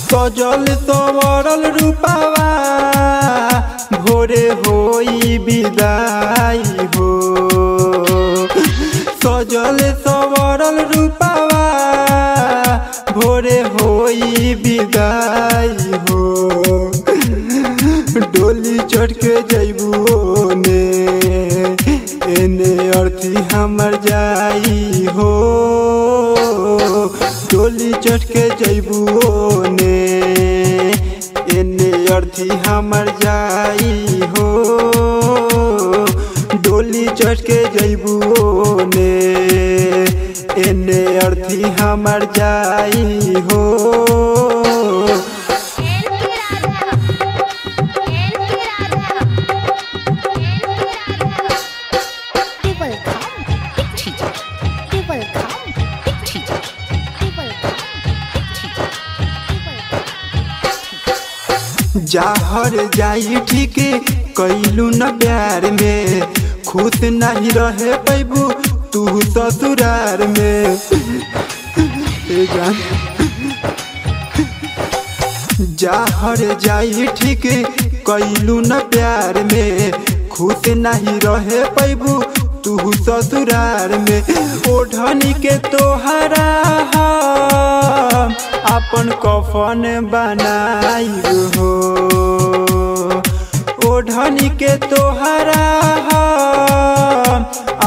सजल सवरल रूपावा भोरे होई विदाई हो। सजल सवरल रूपावा भोरे होई विदाई हो। डोली चढ़ के जइबू ने एने अर्थी हमर जाई हो। डोली चढ़ के जइबू ने एने अर्थी हमर जाई हो। डोली चढ़ के जइबू ने एने अर्थी हमर जाई हो। जाहर जाई ठीक कैलू न प्यार में, खुश नहीं रहे पैबू तू ससुरार में। जाहर जाई ठीक कैलू न प्यार में, खुश नहीं रहे पैबू तू ससुरार में। ओढ़नी के तोहरा अपन कफन बनाई हो। ओढ़नी के तोहरा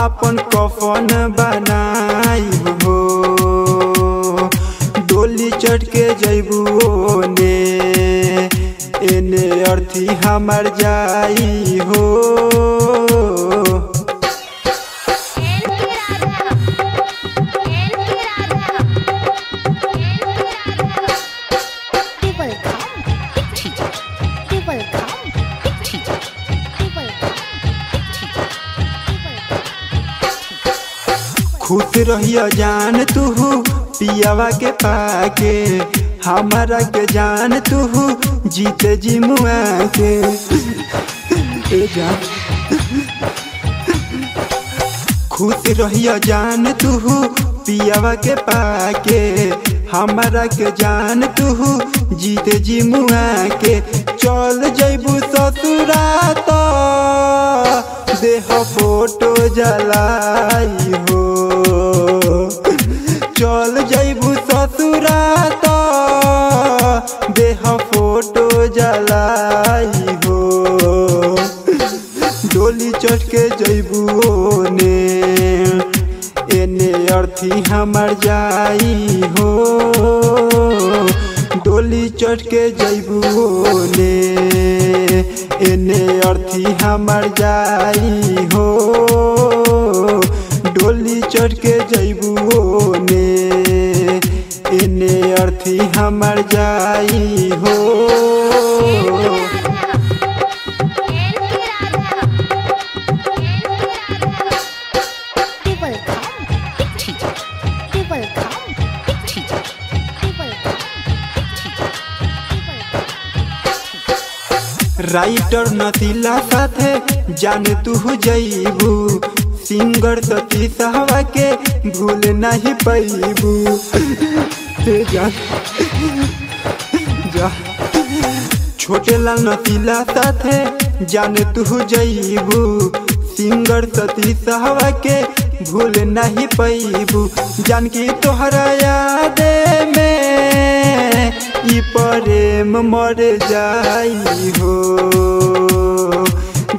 अपन कफन बनाई हो। डोली चढ़ के जइबू ने एने अर्थी हमर जाई हो। खुश रहिया जान तू पियावा के पाके, हमारा के जान तू जीते जी मुआ के। खुश रहिया जान तू पियावा के पाके, हमारा के जान तू जीते जी मुआ के। चल जइबू ससुरा तो देह फोटो जलाई हो। चल जइबू ससुरा तो देह फोटो जलाई हो। डोली चढ़ के जइबू ने एने अर्थी हमर जाई हो। डोली चढ़ के जइबू ने एने अर्थी हमर जाई हो। डोली चढ़ के जइबू ने एने अर्थी हमर जाई हो। राइटर नतीला साथे जान तू जइबू, सिंगर सती सहवा के भूल नहीं पैबू। छोटे लाल नतीला साथे जान तू जइबू, सिंगर सती सहवा के भूल नहीं पैबू। जानकी तोहरा याद में ई प्रेम मर जाई हो।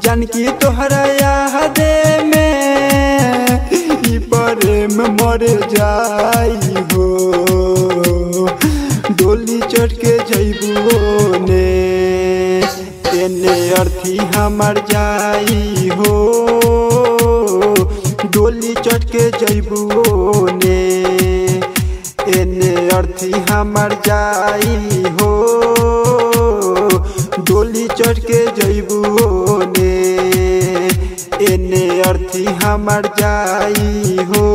जानकी तोहरा याद में ई प्रेम मर जाई हो। डोली चढ़ के जइबू ने एने अर्थी हमर जाई हो। डोली चढ़ के जइबू ने एने अर्थी हमर जाई हो। डोली चढ़ के जइबू ने एने अर्थी हमर जाई हो।